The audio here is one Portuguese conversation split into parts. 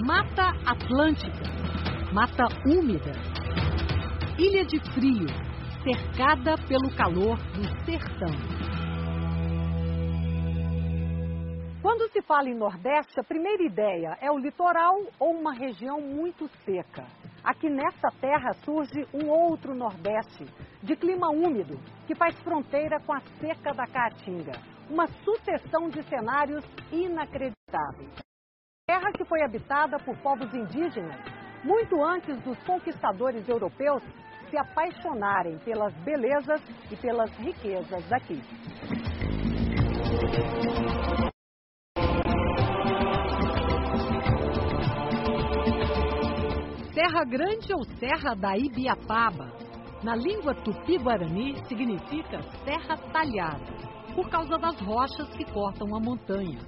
Mata Atlântica, mata úmida, ilha de frio, cercada pelo calor do sertão. Quando se fala em Nordeste, a primeira ideia é o litoral ou uma região muito seca. Aqui nesta terra surge um outro Nordeste, de clima úmido, que faz fronteira com a seca da Caatinga. Uma sucessão de cenários inacreditáveis. Terra que foi habitada por povos indígenas, muito antes dos conquistadores europeus se apaixonarem pelas belezas e pelas riquezas daqui. Serra Grande ou Serra da Ibiapaba, na língua tupi-guarani significa serra talhada, por causa das rochas que cortam a montanha.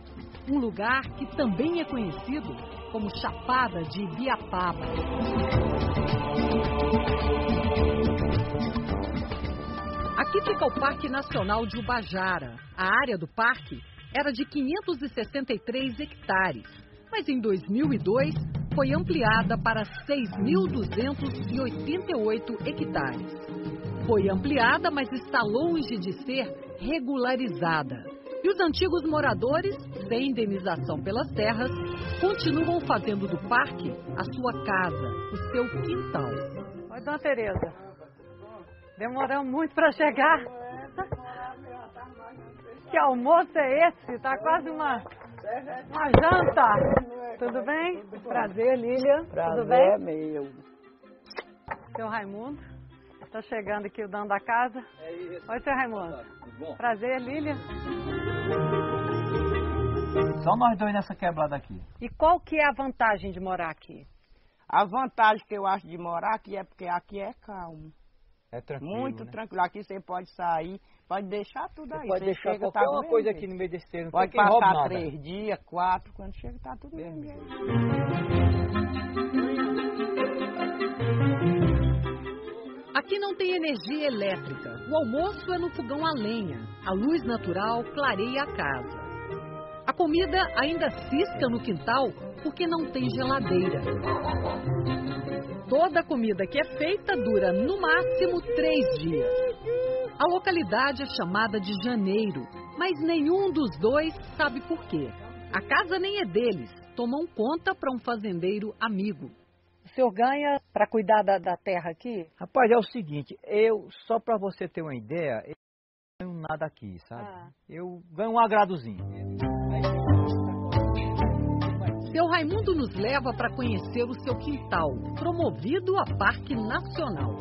Um lugar que também é conhecido como Chapada de Ibiapaba. Aqui fica o Parque Nacional de Ubajara. A área do parque era de 563 hectares, mas em 2002 foi ampliada para 6.288 hectares. Foi ampliada, mas está longe de ser regularizada. E os antigos moradores, sem indenização pelas terras, continuam fazendo do parque a sua casa, o seu quintal. Oi, dona Tereza. Demoramos muito para chegar. Que almoço é esse? Tá quase uma janta. Tudo bem? Prazer, Lília. Prazer, tudo bem? Meu. Seu Raimundo. Está chegando aqui o dono da casa. Oi, seu Raimundo. Prazer, Lília. Só nós dois nessa quebrada aqui. E qual que é a vantagem de morar aqui? A vantagem que eu acho de morar aqui é porque aqui é calmo. É tranquilo, muito, né? tranquilo. Aqui você pode sair, pode deixar tudo aí. Pode deixar chega, qualquer tá uma coisa aqui no meio desse terreno. Pode quem rouba passar nada. 3 dias, 4, quando chega tá tudo bem. Aqui não tem energia elétrica. O almoço é no fogão a lenha. A luz natural clareia a casa. A comida ainda cisca no quintal porque não tem geladeira. Toda a comida que é feita dura no máximo 3 dias. A localidade é chamada de Janeiro, mas nenhum dos dois sabe por quê. A casa nem é deles, tomam conta para um fazendeiro amigo. O senhor ganha para cuidar da terra aqui? Rapaz, é o seguinte, só para você ter uma ideia, eu não ganho nada aqui, sabe? Eu ganho um agradozinho. Seu Raimundo nos leva para conhecer o seu quintal, promovido a Parque Nacional.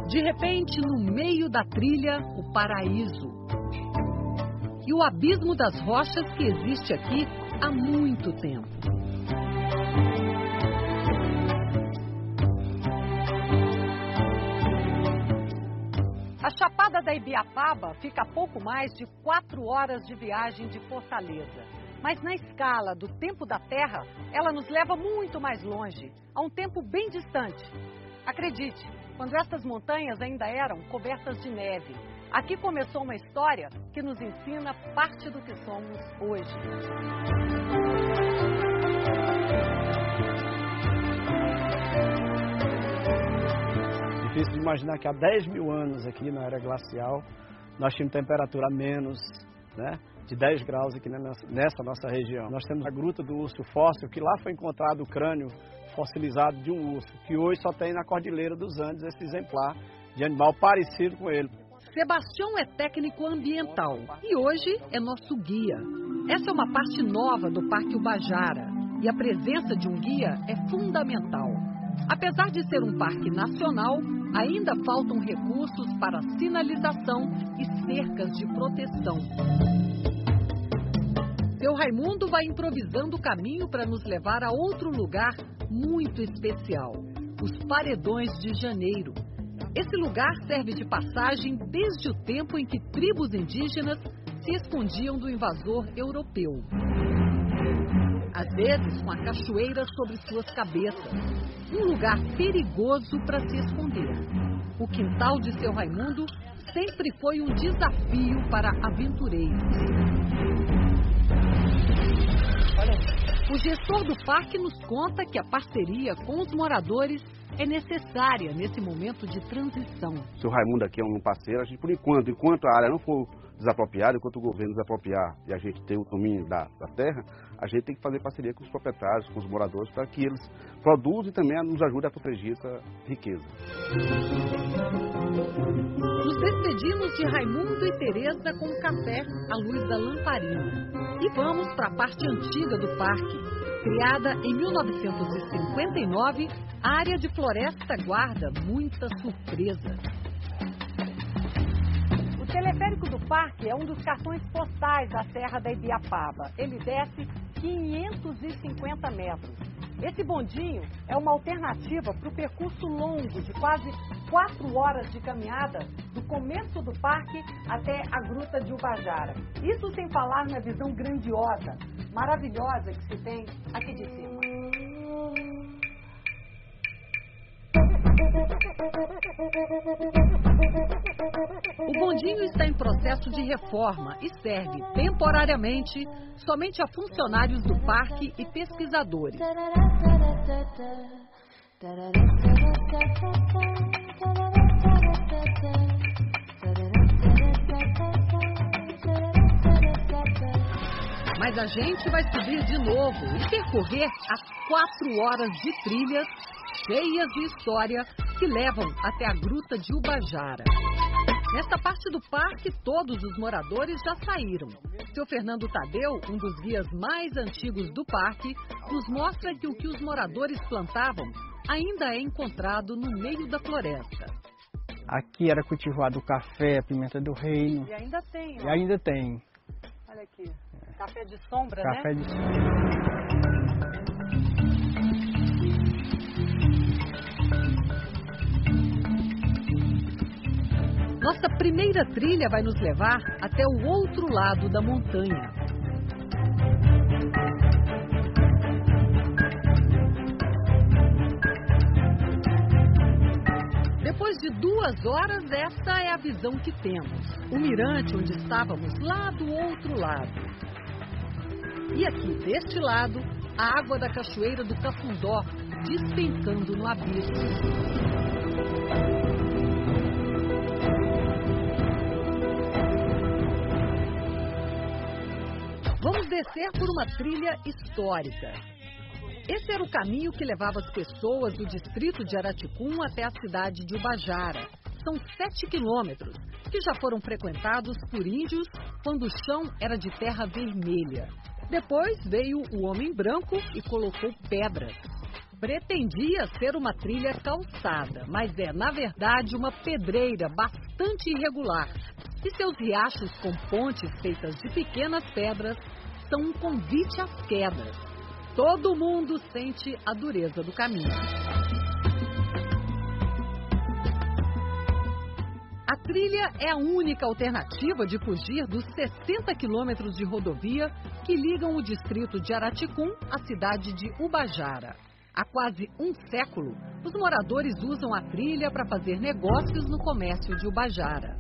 De repente, no meio da trilha, o paraíso. E o abismo das rochas que existe aqui há muito tempo. A Chapada da Ibiapaba fica a pouco mais de 4 horas de viagem de Fortaleza. Mas na escala do tempo da Terra, ela nos leva muito mais longe, a um tempo bem distante. Acredite, quando essas montanhas ainda eram cobertas de neve. Aqui começou uma história que nos ensina parte do que somos hoje. Difícil de imaginar que há 10 mil anos aqui na era glacial, nós tínhamos temperatura a menos, né, de 10 graus aqui nessa nossa região. Nós temos a Gruta do Urso Fóssil, que lá foi encontrado o crânio fossilizado de um urso, que hoje só tem na Cordilheira dos Andes esse exemplar de animal parecido com ele. Sebastião é técnico ambiental e hoje é nosso guia. Essa é uma parte nova do Parque Ubajara e a presença de um guia é fundamental. Apesar de ser um parque nacional, ainda faltam recursos para sinalização e cercas de proteção. Seu Raimundo vai improvisando o caminho para nos levar a outro lugar muito especial, os Paredões de Janeiro. Esse lugar serve de passagem desde o tempo em que tribos indígenas se escondiam do invasor europeu. Às vezes com a cachoeira sobre suas cabeças. Um lugar perigoso para se esconder. O quintal de seu Raimundo sempre foi um desafio para aventureiros. Olha, o gestor do parque nos conta que a parceria com os moradores é necessária nesse momento de transição. O seu Raimundo aqui é um parceiro, a gente, por enquanto a área não for desapropriada, enquanto o governo desapropriar e a gente ter o domínio da terra, a gente tem que fazer parceria com os proprietários, com os moradores, para que eles produzam e também nos ajudem a proteger essa riqueza. Nos despedimos de Raimundo e Tereza com um café à luz da lamparina. E vamos para a parte antiga do parque. Criada em 1959, a área de floresta guarda muitas surpresas. O teleférico do parque é um dos cartões postais da Serra da Ibiapaba. Ele desce 550 metros. Esse bondinho é uma alternativa para o percurso longo de quase 4 horas de caminhada do começo do parque até a Gruta de Ubajara. Isso sem falar na visão grandiosa, maravilhosa que se tem aqui de cima. O bondinho está em processo de reforma e serve temporariamente somente a funcionários do parque e pesquisadores. Mas a gente vai subir de novo e percorrer as 4 horas de trilhas cheias de história que levam até a Gruta de Ubajara. Nesta parte do parque, todos os moradores já saíram. Seu Fernando Tadeu, um dos guias mais antigos do parque, nos mostra que o que os moradores plantavam ainda é encontrado no meio da floresta. Aqui era cultivado o café, a pimenta do reino. E ainda tem, ó. E ainda tem. Olha aqui, café de sombra, café né? de sombra. Nossa primeira trilha vai nos levar até o outro lado da montanha. Depois de 2 horas, esta é a visão que temos. O mirante onde estávamos lá do outro lado. E aqui, deste lado, a água da cachoeira do Cafundó, despencando no abismo. Vamos descer por uma trilha histórica. Esse era o caminho que levava as pessoas do distrito de Araticum até a cidade de Ubajara. São 7 quilômetros, que já foram frequentados por índios quando o chão era de terra vermelha. Depois veio o homem branco e colocou pedras. Pretendia ser uma trilha calçada, mas é, na verdade, uma pedreira bastante irregular. E seus riachos com pontes feitas de pequenas pedras são um convite às quedas. Todo mundo sente a dureza do caminho. A trilha é a única alternativa de fugir dos 60 quilômetros de rodovia que ligam o distrito de Araticum à cidade de Ubajara. Há quase um século, os moradores usam a trilha para fazer negócios no comércio de Ubajara.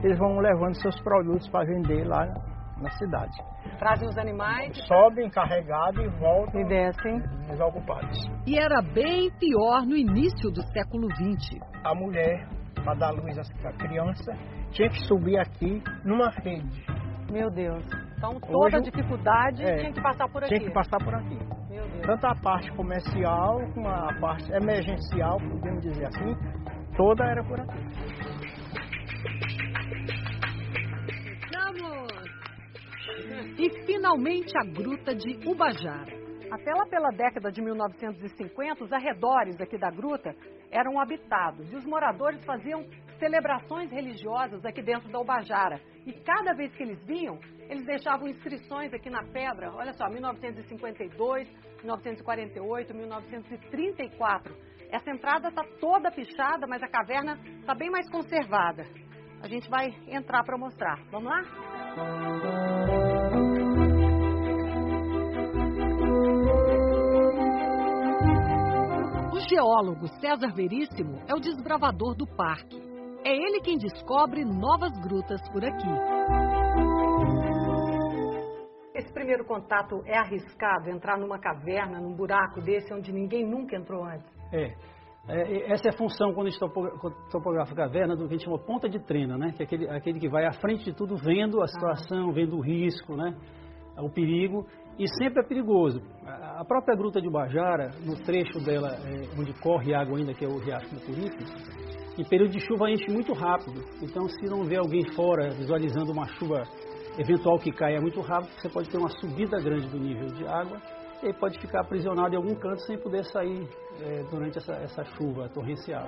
Eles vão levando seus produtos para vender lá na cidade. Trazem os animais, sobem carregados e voltam e descem desocupados. E era bem pior no início do século XX. A mulher, para dar luz à criança, tinha que subir aqui numa rede. Meu Deus. Então toda a dificuldade tinha que passar por aqui. Tinha que passar por aqui. Meu Deus. Tanto a parte comercial como a parte emergencial, podemos dizer assim, toda era por aqui. E finalmente a Gruta de Ubajara. Até lá pela década de 1950, os arredores aqui da gruta eram habitados e os moradores faziam celebrações religiosas aqui dentro da Ubajara. E cada vez que eles vinham, eles deixavam inscrições aqui na pedra. Olha só, 1952, 1948, 1934. Essa entrada está toda pichada, mas a caverna está bem mais conservada. A gente vai entrar para mostrar. Vamos lá? O geólogo César Veríssimo é o desbravador do parque. É ele quem descobre novas grutas por aqui. Esse primeiro contato é arriscado, entrar numa caverna, num buraco desse, onde ninguém nunca entrou antes? Essa é a função, quando a gente topografa a caverna, do que a gente chama ponta de trena, né? Que é aquele que vai à frente de tudo, vendo a situação, vendo o risco, né? O perigo, e sempre é perigoso. A própria Gruta de Ubajara, no trecho dela, onde corre água ainda, que é o Riacho Mucuripe, em período de chuva enche muito rápido. Então, se não vê alguém fora visualizando uma chuva eventual que caia muito rápido, você pode ter uma subida grande do nível de água e pode ficar aprisionado em algum canto sem poder sair durante essa chuva torrencial.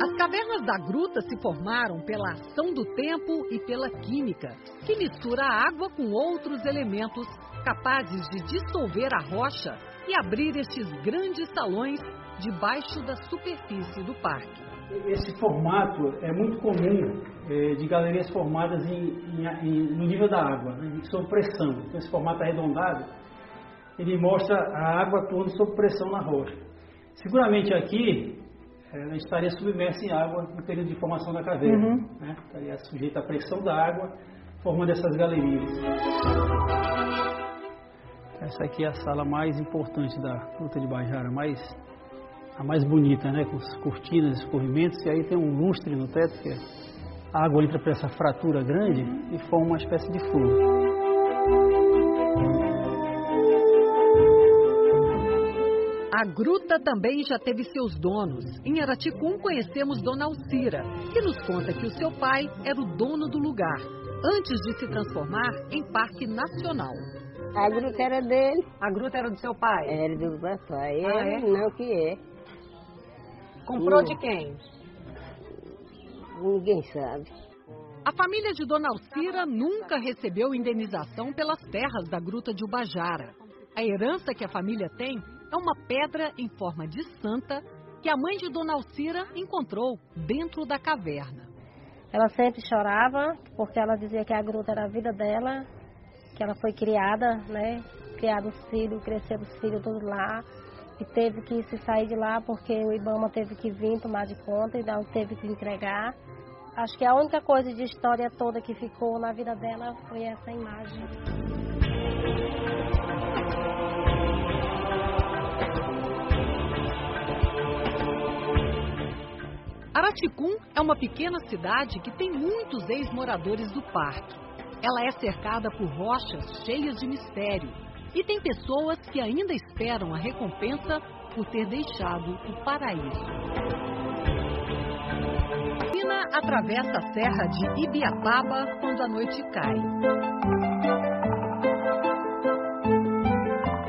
As cavernas da gruta se formaram pela ação do tempo e pela química, que mistura a água com outros elementos capazes de dissolver a rocha e abrir estes grandes salões debaixo da superfície do parque. Esse formato é muito comum de galerias formadas no nível da água, né, sob pressão. Então, esse formato arredondado, ele mostra a água atuando sob pressão na rocha. Seguramente aqui, a gente estaria submerso em água no período de formação da caverna. Né? Estaria sujeito à pressão da água, formando essas galerias. Essa aqui é a sala mais importante da Gruta de Ubajara, a mais bonita, né? Com as cortinas, escorrimentos, e aí tem um lustre no teto, que a água entra por essa fratura grande e forma uma espécie de flor. A gruta também já teve seus donos. Em Araticum conhecemos Dona Alcira, que nos conta que o seu pai era o dono do lugar, antes de se transformar em parque nacional. A gruta era dele. A gruta era do seu pai? Era do papai. Não que é. Comprou de quem? Ninguém sabe. A família de Dona Alcira nunca recebeu indenização pelas terras da Gruta de Ubajara. A herança que a família tem é uma pedra em forma de santa que a mãe de Dona Alcira encontrou dentro da caverna. Ela sempre chorava porque ela dizia que a gruta era a vida dela, que ela foi criada, né? Criado os filhos, cresceram os filhos todos lá. E teve que se sair de lá porque o Ibama teve que vir tomar de conta e não teve que entregar. Acho que a única coisa de história toda que ficou na vida dela foi essa imagem. Araticum é uma pequena cidade que tem muitos ex-moradores do parque. Ela é cercada por rochas cheias de mistério. E tem pessoas que ainda esperam a recompensa por ter deixado o paraíso. Pina atravessa a serra de Ibiapaba quando a noite cai.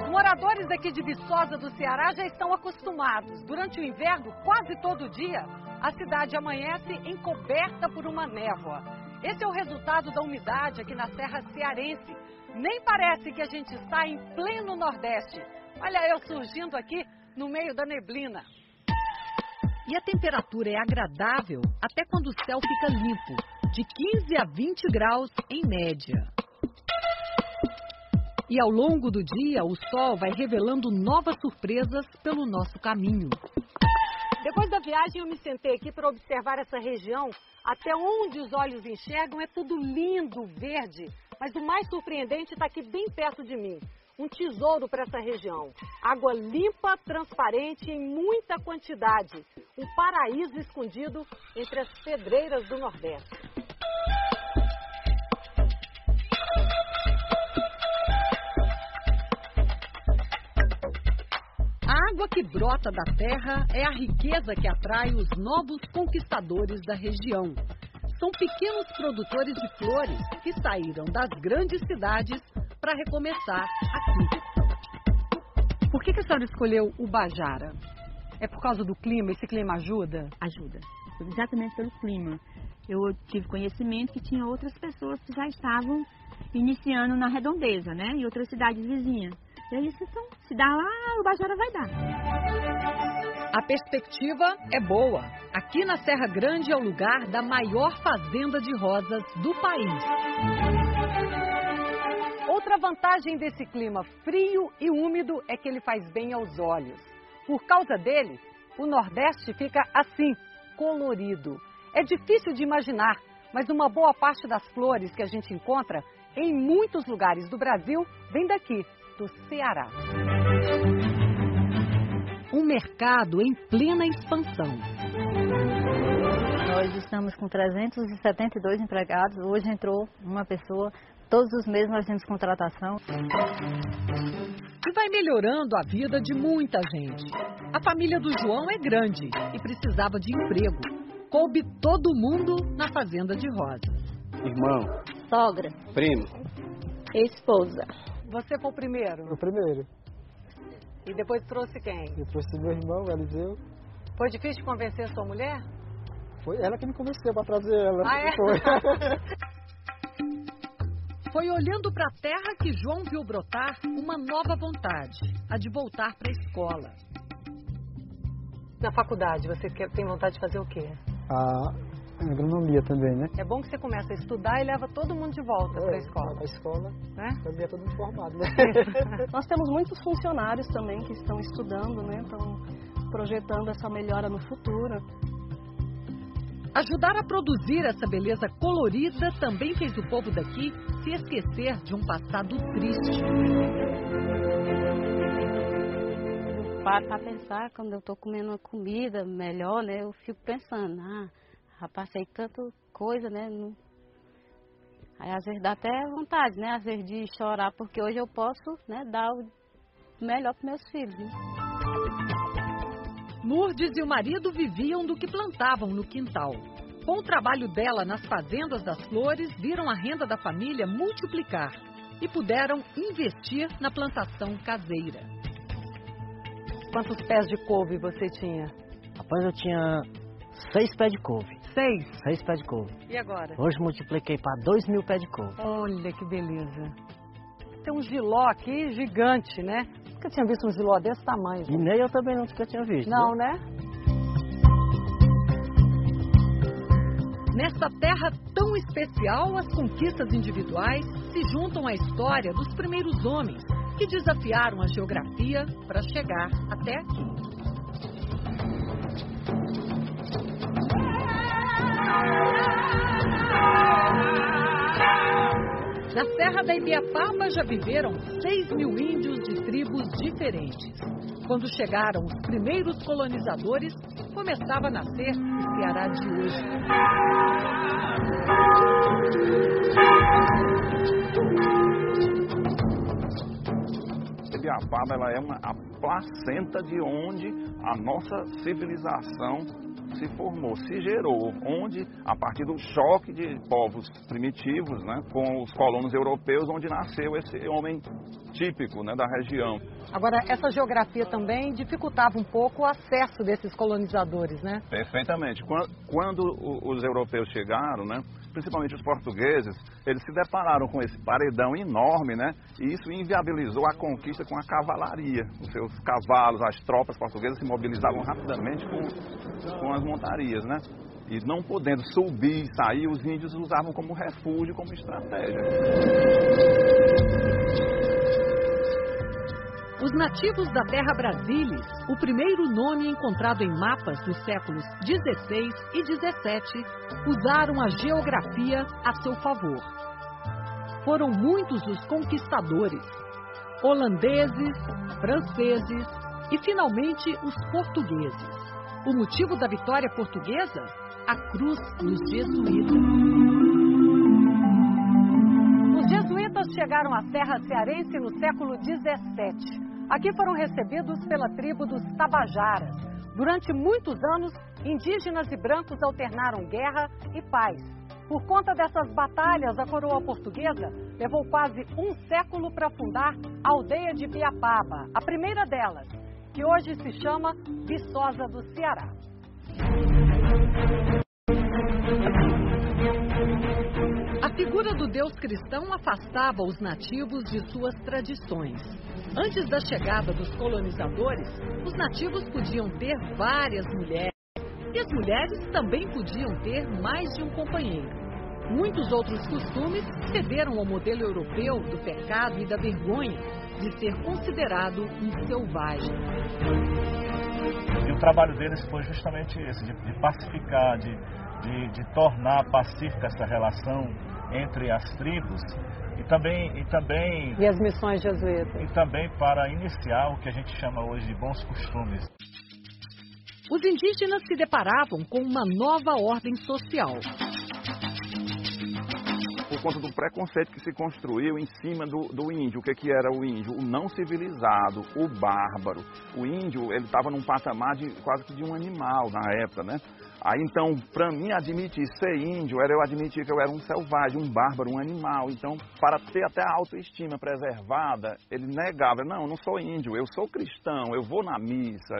Os moradores daqui de Viçosa do Ceará já estão acostumados. Durante o inverno, quase todo dia, a cidade amanhece encoberta por uma névoa. Esse é o resultado da umidade aqui na Serra Cearense. Nem parece que a gente está em pleno Nordeste. Olha eu surgindo aqui no meio da neblina. E a temperatura é agradável até quando o céu fica limpo, de 15 a 20 graus em média. E ao longo do dia, o sol vai revelando novas surpresas pelo nosso caminho. Depois da viagem, eu me sentei aqui para observar essa região. Até onde os olhos enxergam é tudo lindo, verde. Mas o mais surpreendente está aqui bem perto de mim. Um tesouro para essa região. Água limpa, transparente em muita quantidade. Um paraíso escondido entre as pedreiras do Nordeste. A água que brota da terra é a riqueza que atrai os novos conquistadores da região. São pequenos produtores de flores que saíram das grandes cidades para recomeçar aqui. Por que a senhora escolheu Ubajara? É por causa do clima? Esse clima ajuda? Ajuda. Exatamente pelo clima. Eu tive conhecimento que tinha outras pessoas que já estavam iniciando na redondeza, né? Em outras cidades vizinhas. E aí, então, se dá lá, Ubajara vai dar. A perspectiva é boa. Aqui na Serra Grande é o lugar da maior fazenda de rosas do país. Outra vantagem desse clima frio e úmido é que ele faz bem aos olhos. Por causa dele, o Nordeste fica assim, colorido. É difícil de imaginar, mas uma boa parte das flores que a gente encontra em muitos lugares do Brasil vem daqui, do Ceará. Um mercado em plena expansão. Nós estamos com 372 empregados, hoje entrou uma pessoa, todos os meses nós temos contratação. E vai melhorando a vida de muita gente. A família do João é grande e precisava de emprego. Coube todo mundo na fazenda de Rosas. Irmão. Sogra. Primo. Esposa. Você foi o primeiro? O primeiro. E depois trouxe quem? Eu trouxe meu irmão, o Eliseu. Foi difícil convencer a sua mulher? Foi ela que me convenceu para trazer ela. Ah, é? Foi. Foi olhando para a terra que João viu brotar uma nova vontade, a de voltar para a escola. Na faculdade, você tem vontade de fazer o quê? A agronomia também, né? É bom que você começa a estudar e leva todo mundo de volta para a escola. A escola, né? Também é todo mundo formado, né? Nós temos muitos funcionários também que estão estudando, né? Estão projetando essa melhora no futuro. Ajudar a produzir essa beleza colorida também fez o povo daqui se esquecer de um passado triste. Eu paro para pensar, quando eu estou comendo uma comida melhor, né? Eu fico pensando, já passei tanta coisa, né? Aí às vezes dá até vontade, né? Às vezes de chorar, porque hoje eu posso, né, dar o melhor para meus filhos, né? Lourdes e o marido viviam do que plantavam no quintal. Com o trabalho dela nas fazendas das flores, viram a renda da família multiplicar e puderam investir na plantação caseira. Quantos pés de couve você tinha? Rapaz, eu tinha 6 pés de couve. 6 pés de couve. E agora? Hoje multipliquei para 2.000 pés de couve. Olha que beleza. Tem um giló aqui gigante, né? Nunca tinha visto um giló desse tamanho. E nem eu também nunca tinha visto. Não, né? Nesta terra tão especial, as conquistas individuais se juntam à história dos primeiros homens que desafiaram a geografia para chegar até aqui. Na Serra da Ibiapaba já viveram 6.000 índios de tribos diferentes. Quando chegaram os primeiros colonizadores, começava a nascer o Ceará de hoje. Ibiapaba, ela é a placenta de onde a nossa civilização se formou, se gerou, onde, a partir do choque de povos primitivos, né, com os colonos europeus, onde nasceu esse homem típico, né, da região. Agora, essa geografia também dificultava um pouco o acesso desses colonizadores, né? Perfeitamente. Quando os europeus chegaram, né, principalmente os portugueses, eles se depararam com esse paredão enorme, né, e isso inviabilizou a conquista com a cavalaria. Os seus cavalos, as tropas portuguesas se mobilizavam rapidamente com as montarias, né? E não podendo subir e sair, os índios usavam como refúgio, como estratégia. Os nativos da terra Brasilis, o primeiro nome encontrado em mapas dos séculos XVI e XVII, usaram a geografia a seu favor. Foram muitos os conquistadores, holandeses, franceses e, finalmente, os portugueses. O motivo da vitória portuguesa? A cruz dos jesuítas. Os jesuítas chegaram à Serra Cearense no século XVII. Aqui foram recebidos pela tribo dos Tabajaras. Durante muitos anos, indígenas e brancos alternaram guerra e paz. Por conta dessas batalhas, a coroa portuguesa levou quase um século para fundar a aldeia de Ibiapaba, a primeira delas, que hoje se chama Viçosa do Ceará. A figura do Deus cristão afastava os nativos de suas tradições. Antes da chegada dos colonizadores, os nativos podiam ter várias mulheres e as mulheres também podiam ter mais de um companheiro. Muitos outros costumes cederam ao modelo europeu do pecado e da vergonha de ser considerado um selvagem. E o trabalho deles foi justamente esse, de pacificar, de tornar pacífica essa relação entre as tribos e as missões jesuítas. E também para iniciar o que a gente chama hoje de bons costumes. Os indígenas se deparavam com uma nova ordem social. Por conta do preconceito que se construiu em cima do índio. O que era o índio? O não civilizado, o bárbaro. O índio, ele estava num patamar quase que de um animal na época, né? Aí então, para mim admitir ser índio, era eu admitir que eu era um selvagem, um bárbaro, um animal. Então, para ter até a autoestima preservada, ele negava. Não, eu não sou índio, eu sou cristão, eu vou na missa,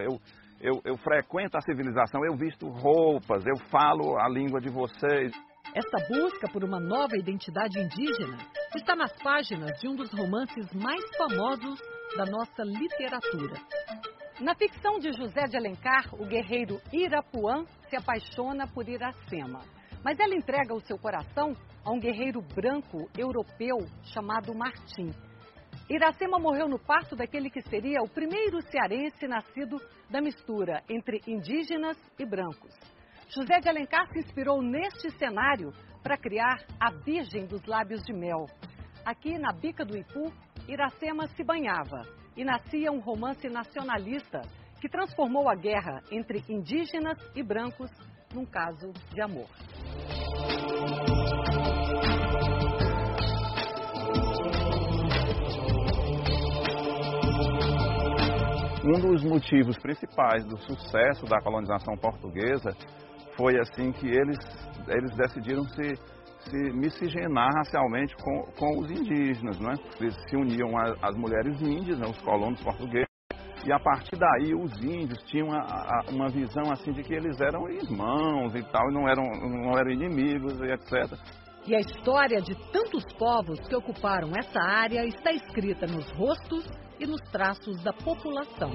eu frequento a civilização, eu visto roupas, eu falo a língua de vocês. Esta busca por uma nova identidade indígena está nas páginas de um dos romances mais famosos da nossa literatura. Na ficção de José de Alencar, o guerreiro Irapuã se apaixona por Iracema. Mas ela entrega o seu coração a um guerreiro branco europeu chamado Martim. Iracema morreu no parto daquele que seria o primeiro cearense nascido da mistura entre indígenas e brancos. José de Alencar se inspirou neste cenário para criar a Virgem dos Lábios de Mel. Aqui na Bica do Ipu, Iracema se banhava e nascia um romance nacionalista que transformou a guerra entre indígenas e brancos num caso de amor. Um dos motivos principais do sucesso da colonização portuguesa foi assim que eles decidiram se miscigenar racialmente com os indígenas, né? Eles se uniam às mulheres índias, né, os colonos portugueses, e a partir daí os índios tinham uma visão assim de que eles eram irmãos e tal, e não eram inimigos e etc. E a história de tantos povos que ocuparam essa área está escrita nos rostos e nos traços da população.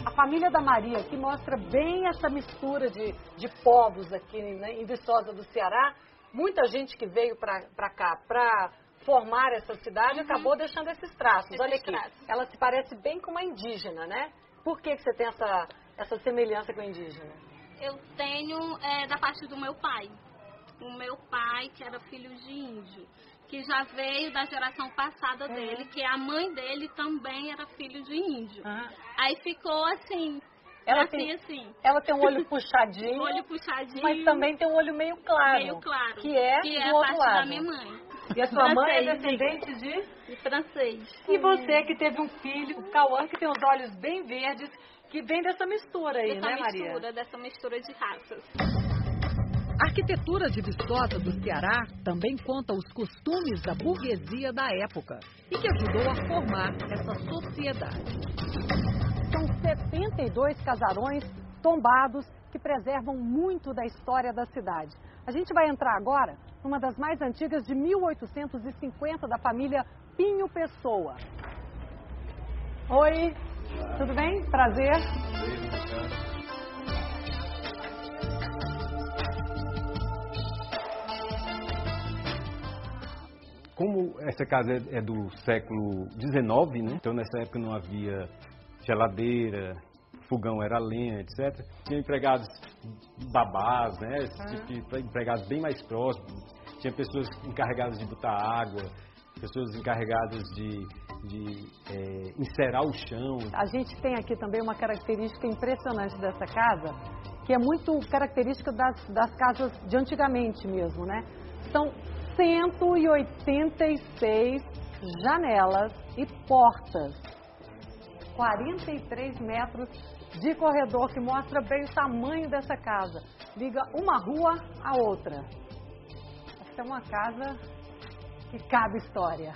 A família da Maria, que mostra bem essa mistura de povos aqui, né, em Viçosa do Ceará. Muita gente que veio para cá para formar essa cidade acabou deixando esses traços. Olha aqui, ela se parece bem com uma indígena, né? Por que você tem essa semelhança com a indígena? Eu tenho da parte do meu pai. O meu pai, que era filho de índio, que já veio da geração passada dele, que a mãe dele também era filho de índio. Aí ficou assim, ela tem um olho puxadinho, mas também tem um olho meio claro. Meio claro. Que é do outro lado. Da minha mãe. E a sua mãe é descendente de francês. E você que teve um filho, o Cauã, que tem os olhos bem verdes, que vem dessa mistura aí, né, Maria? Dessa mistura de raças. A arquitetura de Viçosa do Ceará também conta os costumes da burguesia da época e que ajudou a formar essa sociedade. São 72 casarões tombados que preservam muito da história da cidade. A gente vai entrar agora numa das mais antigas de 1850 da família Pinho Pessoa. Oi, tudo bem? Prazer. Como essa casa é do século XIX, né? Então nessa época não havia geladeira, fogão era lenha, etc. Tinha empregados babás, né? Esse tipo de empregados bem mais próximos. Tinha pessoas encarregadas de botar água, pessoas encarregadas de encerar o chão. A gente tem aqui também uma característica impressionante dessa casa, que é muito característica das casas de antigamente mesmo, né? São 186 janelas e portas, 43 metros de corredor, que mostra bem o tamanho dessa casa. Liga uma rua à outra. Essa é uma casa que cabe história.